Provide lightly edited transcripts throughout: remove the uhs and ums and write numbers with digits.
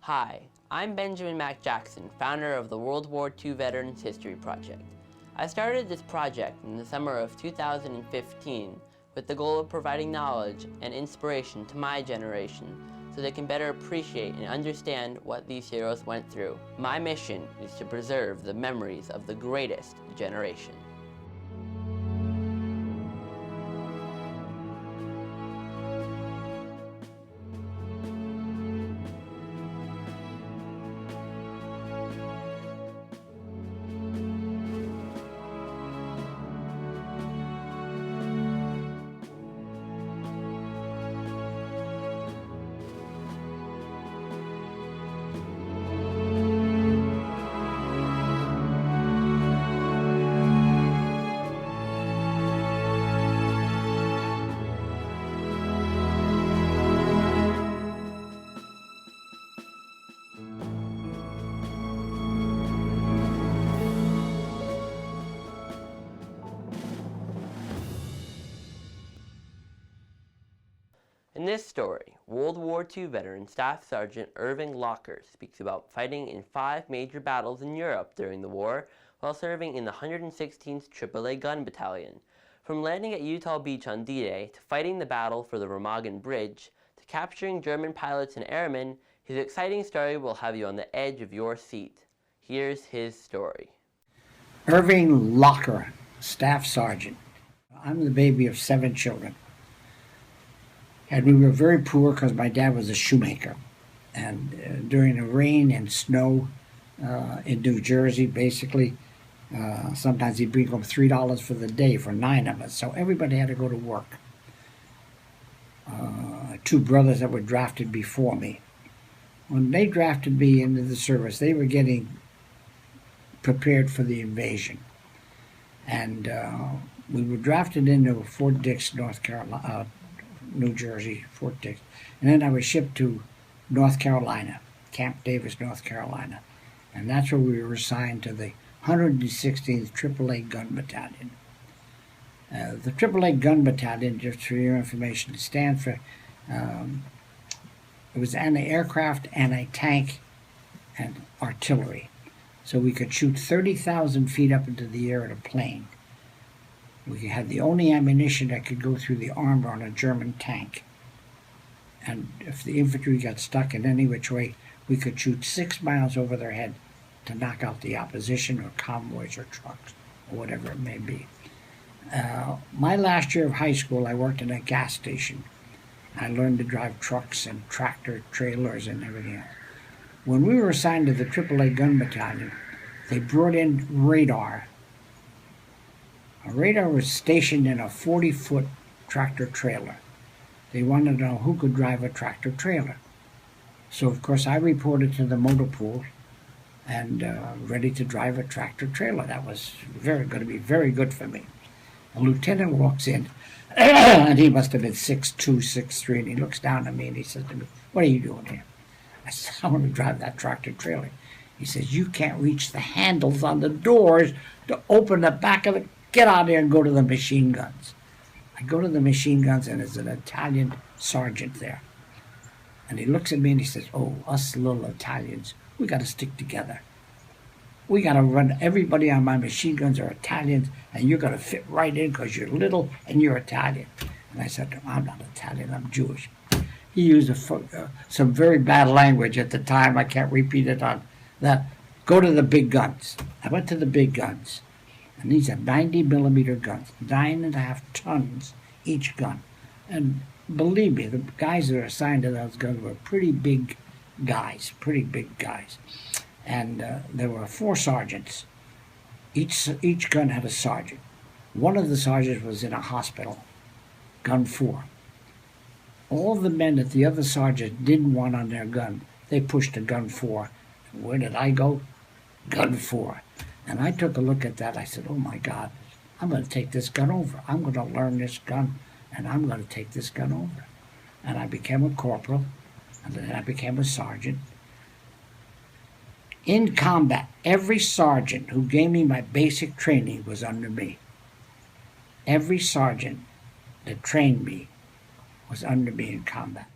Hi, I'm Benjamin Mac Jackson, founder of the World War II Veterans History Project. I started this project in the summer of 2015 with the goal of providing knowledge and inspiration to my generation so they can better appreciate and understand what these heroes went through. My mission is to preserve the memories of the greatest generation. In this story, World War II veteran Staff Sergeant Irving Locker speaks about fighting in 5 major battles in Europe during the war while serving in the 116th AAA Gun Battalion. From landing at Utah Beach on D-Day to fighting the battle for the Remagen Bridge to capturing German pilots and airmen, his exciting story will have you on the edge of your seat. Here's his story. Irving Locker, Staff Sergeant. I'm the baby of 7 children. And we were very poor because my dad was a shoemaker. And during the rain and snow in New Jersey, basically, sometimes he'd bring home $3 for the day for 9 of us. So everybody had to go to work. 2 brothers that were drafted before me. When they drafted me into the service, they were getting prepared for the invasion. And we were drafted into Fort Dix, North Carolina, New Jersey, Fort Dix. And then I was shipped to North Carolina, Camp Davis, North Carolina. And that's where we were assigned to the 116th AAA Gun Battalion. The AAA Gun Battalion, just for your information, stands for, it was anti-aircraft, anti-tank, and artillery. So we could shoot 30,000 feet up into the air at a plane. We had the only ammunition that could go through the armor on a German tank. And if the infantry got stuck in any which way, we could shoot 6 miles over their head to knock out the opposition or convoys or trucks or whatever it may be. My last year of high school, I worked in a gas station. I learned to drive trucks and tractor trailers and everything else. When we were assigned to the AAA Gun Battalion, they brought in radar. A radar was stationed in a 40-foot tractor trailer. They wanted to know who could drive a tractor trailer. So, of course, I reported to the motor pool and ready to drive a tractor trailer. That was going to be very good for me. A lieutenant walks in, and he must have been 6'2", 6'3", and he looks down at me and he says to me, "What are you doing here?" I said, "I want to drive that tractor trailer." He says, "You can't reach the handles on the doors to open the back of it. Get out there and go to the machine guns." I go to the machine guns, and there's an Italian sergeant there. And he looks at me and he says, "Oh, us little Italians, we got to stick together. We got to run, everybody on my machine guns are Italians, and you're going to fit right in because you're little and you're Italian." And I said to him, "I'm not Italian, I'm Jewish." He used some very bad language at the time. I can't repeat it on that. Go to the big guns. I went to the big guns. And these are 90-millimeter guns, 9.5 tons each gun. And believe me, the guys that are assigned to those guns were pretty big guys. And there were 4 sergeants. Each gun had a sergeant. One of the sergeants was in a hospital, gun 4. All the men that the other sergeants didn't want on their gun, they pushed to gun 4. Where did I go? Gun 4. And I took a look at that. I said, "Oh my God, I'm going to take this gun over. I'm going to learn this gun, and I'm going to take this gun over." And I became a corporal, and then I became a sergeant. In combat, every sergeant who gave me my basic training was under me. Every sergeant that trained me was under me in combat.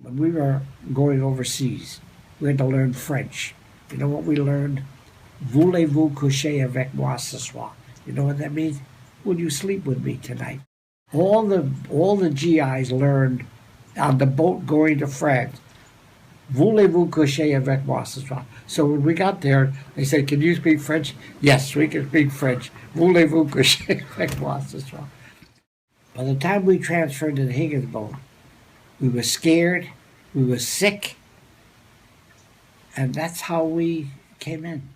when we were going overseas, we had to learn French. You know what we learned? Voulez-vous coucher avec moi ce soir? You know what that means? Will you sleep with me tonight? All the GIs learned on the boat going to France. Voulez-vous coucher avec moi ce soir? So when we got there, they said, "Can you speak French?" Yes, we can speak French. Voulez-vous coucher avec moi ce soir? By the time we transferred to the Higgins boat, we were scared, we were sick, and that's how we came in.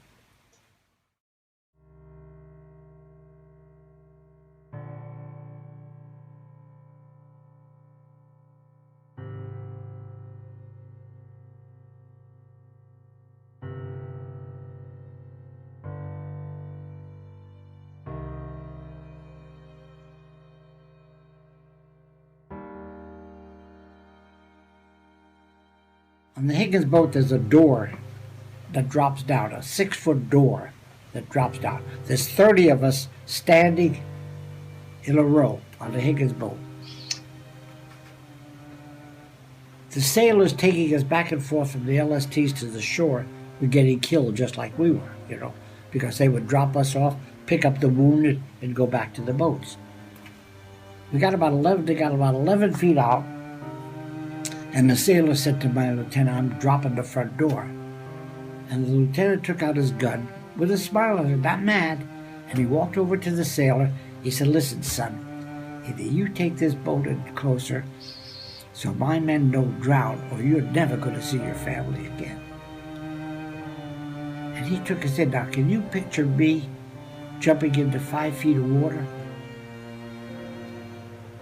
On the Higgins boat, there's a door that drops down, a 6-foot door that drops down. There's 30 of us standing in a row on the Higgins boat. The sailors taking us back and forth from the LSTs to the shore were getting killed just like we were, you know, because they would drop us off, pick up the wounded, and go back to the boats. They got about 11 feet out, and the sailor said to my lieutenant, "I'm dropping the front door." And the lieutenant took out his gun with a smile on it, not mad, and he walked over to the sailor. He said, "Listen, son, either you take this boat in closer so my men don't drown, or you're never going to see your family again." And he took and said, "Now, can you picture me jumping into 5 feet of water?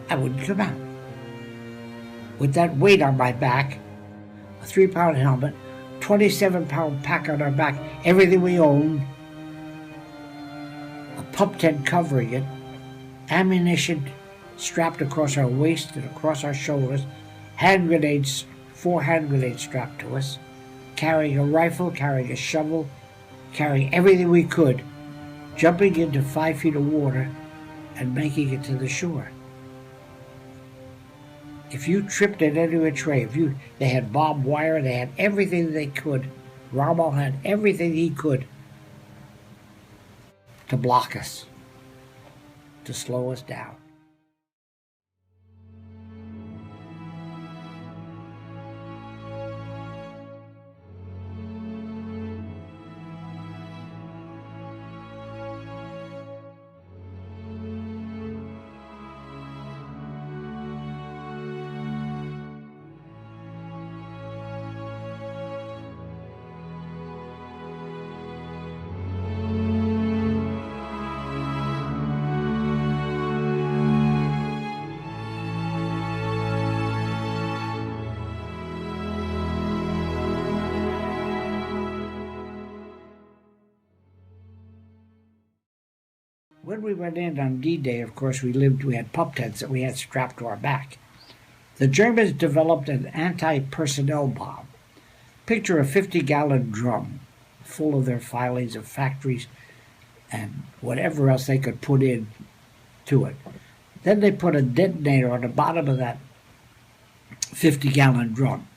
I wouldn't come out. With that weight on my back, a 3-pound helmet, 27-pound pack on our back, everything we owned, a pup tent covering it, ammunition strapped across our waist and across our shoulders, hand grenades, 4 hand grenades strapped to us, carrying a rifle, carrying a shovel, carrying everything we could, jumping into 5 feet of water and making it to the shore. If you tripped at any which way, they had barbed wire, they had everything they could. Rommel had everything he could to block us, to slow us down. When we went in on D-Day, of course, we had pup tents that we had strapped to our back. The Germans developed an anti-personnel bomb. Picture a 50-gallon drum full of their filings of factories and whatever else they could put in to it. Then they put a detonator on the bottom of that 50-gallon drum.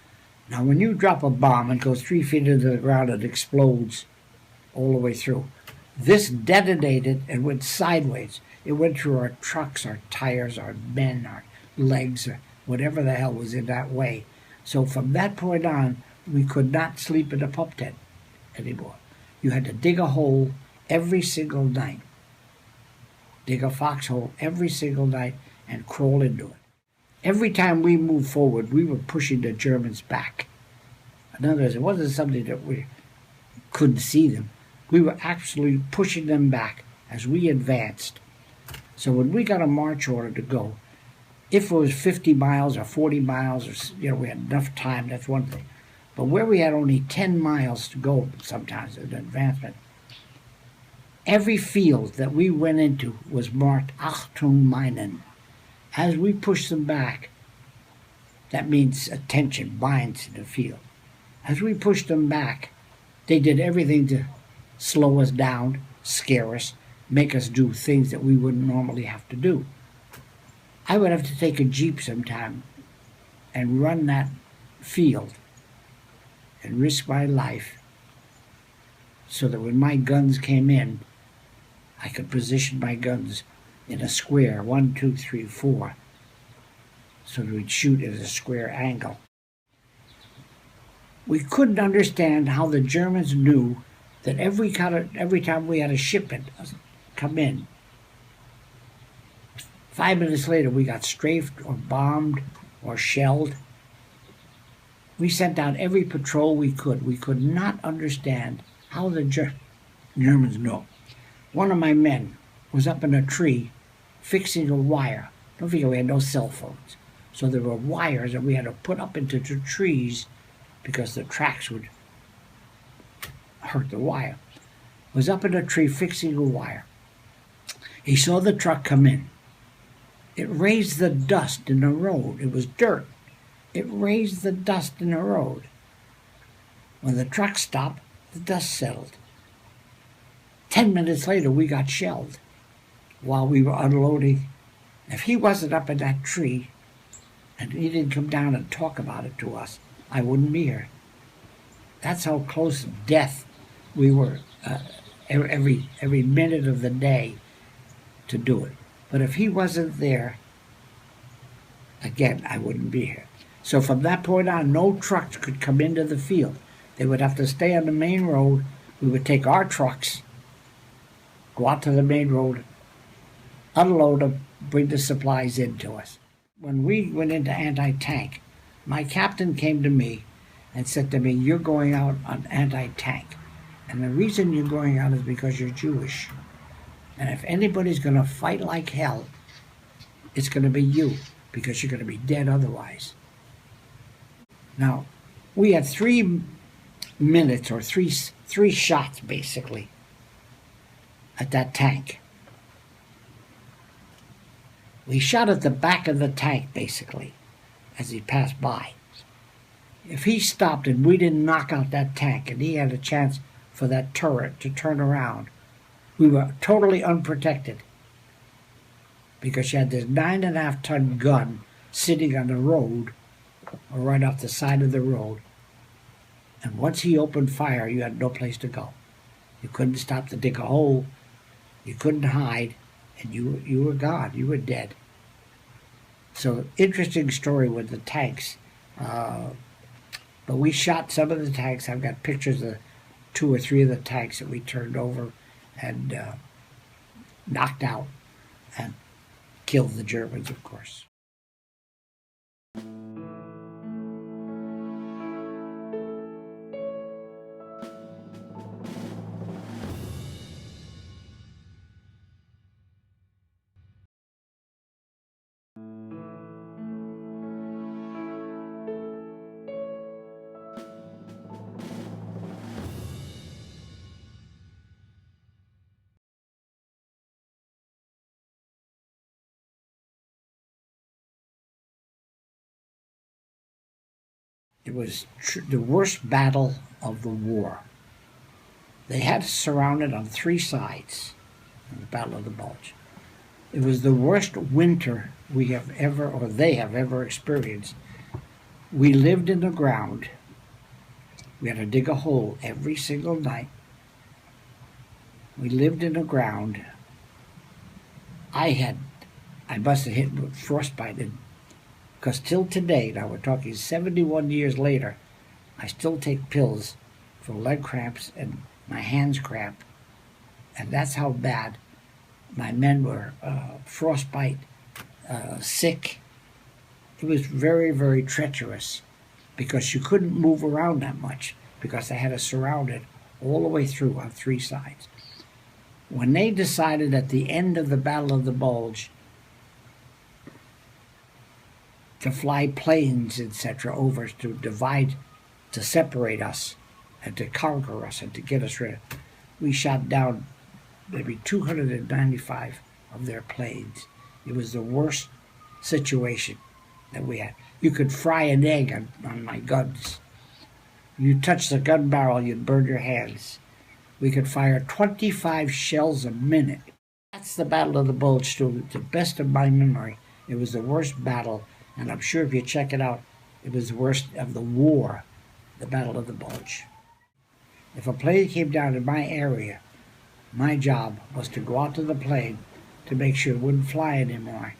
Now, when you drop a bomb, it goes 3 feet into the ground and explodes all the way through. This detonated and went sideways. It went through our trucks, our tires, our men, our legs, or whatever the hell was in that way. So from that point on, we could not sleep in a pup tent anymore. You had to dig a hole every single night. Dig a foxhole every single night and crawl into it. Every time we moved forward, we were pushing the Germans back. In other words, it wasn't something that we couldn't see them. We were actually pushing them back as we advanced. So when we got a march order to go, if it was 50 miles or 40 miles, or we had enough time, that's one thing. But where we had only 10 miles to go sometimes in advancement, every field that we went into was marked Achtung Meinen. As we pushed them back, that means attention, binds in the field. As we pushed them back, they did everything to slow us down, scare us, make us do things that we wouldn't normally have to do. I would have to take a Jeep sometime and run that field and risk my life so that when my guns came in, I could position my guns in a square, 1, 2, 3, 4, so that we'd shoot at a square angle. We couldn't understand how the Germans knew that every time we had a shipment come in, 5 minutes later we got strafed or bombed or shelled. We sent out every patrol we could. We could not understand how the Germans knew. One of my men was up in a tree fixing a wire. Don't forget we had no cell phones. So there were wires that we had to put up into the trees because the tracks would hurt the wire. Was up in a tree fixing a wire. He saw the truck come in. It raised the dust in the road. It was dirt. It raised the dust in the road. When the truck stopped, the dust settled. 10 minutes later, we got shelled while we were unloading. If he wasn't up in that tree and he didn't come down and talk about it to us, I wouldn't be here. That's how close to death we were every minute of the day to do it. But if he wasn't there, again, I wouldn't be here. So from that point on, no trucks could come into the field. They would have to stay on the main road. We would take our trucks, go out to the main road, unload them, bring the supplies into us. When we went into anti-tank, my captain came to me and said to me, "You're going out on anti-tank. And the reason you're going out is because you're Jewish. And if anybody's going to fight like hell, it's going to be you, because you're going to be dead otherwise." Now, we had 3 minutes or three shots, basically, at that tank. We shot at the back of the tank, basically, as he passed by. If he stopped and we didn't knock out that tank and he had a chance for that turret to turn around, we were totally unprotected, because you had this 9.5-ton gun sitting on the road or right off the side of the road. And once he opened fire, you had no place to go. You couldn't stop to dig a hole. You couldn't hide. And you were gone. You were dead. So, interesting story with the tanks. But we shot some of the tanks. I've got pictures of 2 or 3 of the tanks that we turned over and knocked out and killed the Germans, of course. It was the worst battle of the war. They had us surrounded on 3 sides in the Battle of the Bulge. It was the worst winter we have ever, or they have ever experienced. We lived in the ground. We had to dig a hole every single night. We lived in the ground. I must have hit with frostbite, because till today, now we're talking 71 years later, I still take pills for leg cramps and my hands cramp. And that's how bad my men were, frostbite, sick. It was very, very treacherous, because you couldn't move around that much, because they had us surrounded all the way through on 3 sides. When they decided at the end of the Battle of the Bulge to fly planes, etc., over to divide, to separate us and to conquer us and to get us rid of, we shot down maybe 295 of their planes. It was the worst situation that we had. You could fry an egg on my guns. You touch the gun barrel, you'd burn your hands. We could fire 25 shells a minute. That's the Battle of the Bulge, to the best of my memory. It was the worst battle, and I'm sure if you check it out, It was the worst of the war, the Battle of the Bulge. If a plane came down in my area, my job was to go out to the plane to make sure it wouldn't fly anymore,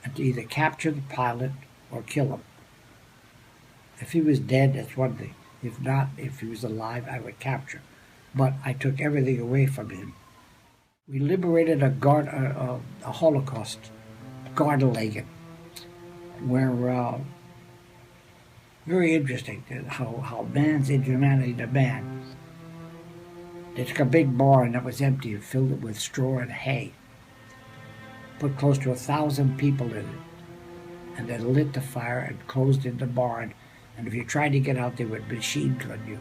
and to either capture the pilot or kill him. If he was dead, that's one thing. If not, if he was alive, I would capture him. But I took everything away from him. We liberated a Holocaust, Garden, where very interesting how man's inhumanity to man. They took a big barn that was empty and filled it with straw and hay, put close to 1,000 people in it, and then lit the fire and closed in the barn. And if you tried to get out, they would machine gun you.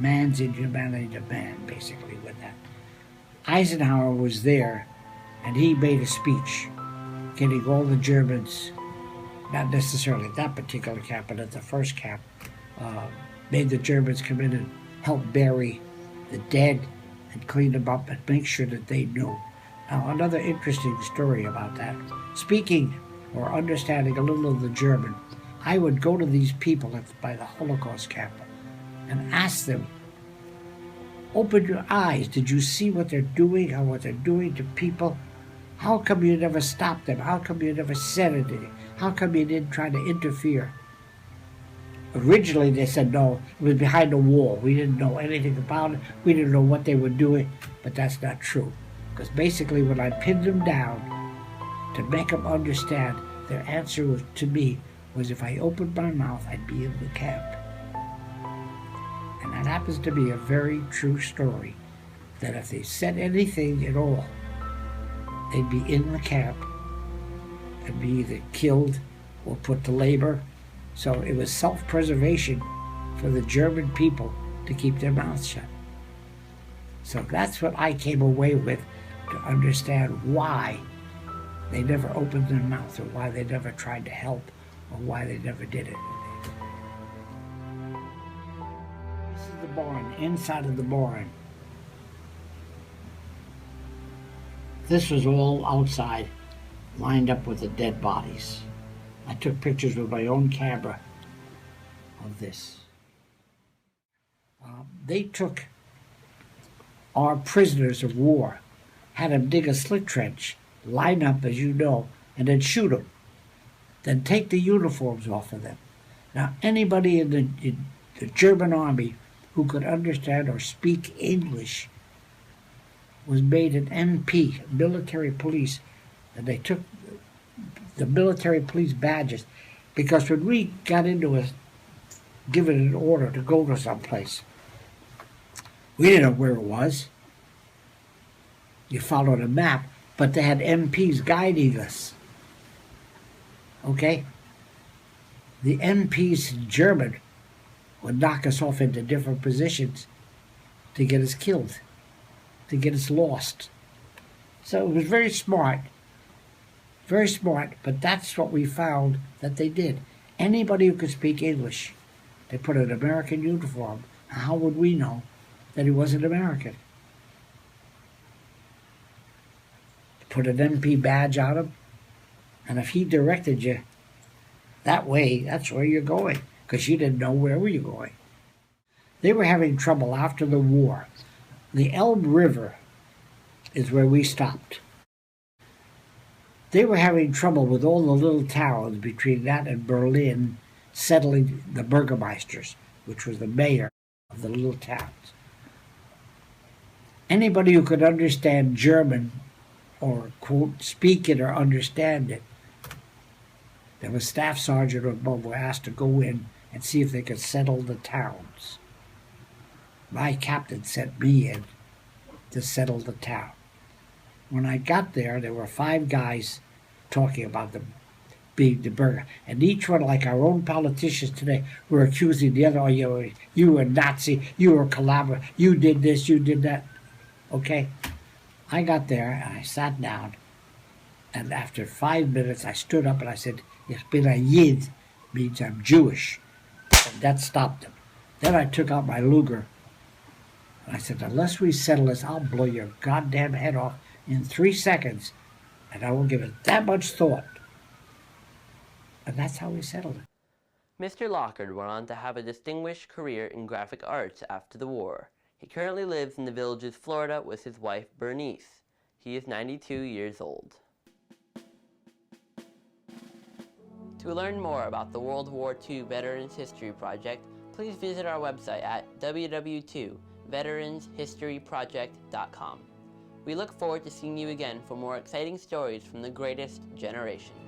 Man's inhumanity to man, basically, with that. Eisenhower was there, and he made a speech, getting all the Germans, not necessarily at that particular camp, but at the first camp, made the Germans come in and help bury the dead and clean them up and make sure that they knew. Now, another interesting story about that. Speaking or understanding a little of the German, I would go to these people by the Holocaust camp and ask them, open your eyes. Did you see what they're doing or what they're doing to people? How come you never stopped them? How come you never said anything? How come you didn't try to interfere? Originally, they said, no, it was behind a wall. We didn't know anything about it. We didn't know what they were doing, but that's not true. Because basically, when I pinned them down to make them understand, their answer to me was if I opened my mouth, I'd be in the camp. And that happens to be a very true story, that if they said anything at all, they'd be in the camp and be either killed or put to labor. So it was self-preservation for the German people to keep their mouths shut. So that's what I came away with, to understand why they never opened their mouth, or why they never tried to help, or why they never did it. This is the barn, inside of the barn. This was all outside, lined up with the dead bodies. I took pictures with my own camera of this. They took our prisoners of war, had them dig a slit trench, line up as you know, and then shoot them. Then take the uniforms off of them. Now, anybody in the German army who could understand or speak English was made an MP, military police, and they took the military police badges, because when we got into a given an order to go to someplace, we didn't know where it was. You followed a map, but they had MPs guiding us. Okay? The MPs in German would knock us off into different positions to get us killed, to get us lost. So it was very smart, but that's what we found that they did. Anybody who could speak English, they put an American uniform. How would we know that he wasn't American? Put an MP badge on him, and if he directed you that way, that's where you're going, because you didn't know where were you going. They were having trouble after the war. The Elbe River is where we stopped. They were having trouble with all the little towns between that and Berlin settling the Burgermeisters, which was the mayor of the little towns. Anybody who could understand German or, quote, speak it or understand it, there was Staff Sergeant or above were asked to go in and see if they could settle the towns. My captain sent me in to settle the town. When I got there, there were 5 guys talking about them being the burger. And each one, like our own politicians today, were accusing the other, oh, you were Nazi, you were collaborator, you did this, you did that. Okay? I got there, and I sat down, and after 5 minutes, I stood up and I said, Ich bin a Yid, means I'm Jewish. And that stopped them. Then I took out my Luger, and I said, unless we settle this, I'll blow your goddamn head off in 3 seconds, and I won't give it that much thought. And that's how we settled it. Mr. Locker went on to have a distinguished career in graphic arts after the war. He currently lives in the Villages, Florida with his wife Bernice. He is 92 years old. To learn more about the World War II Veterans History Project, please visit our website at www.veteranshistoryproject.com. We look forward to seeing you again for more exciting stories from the greatest generation.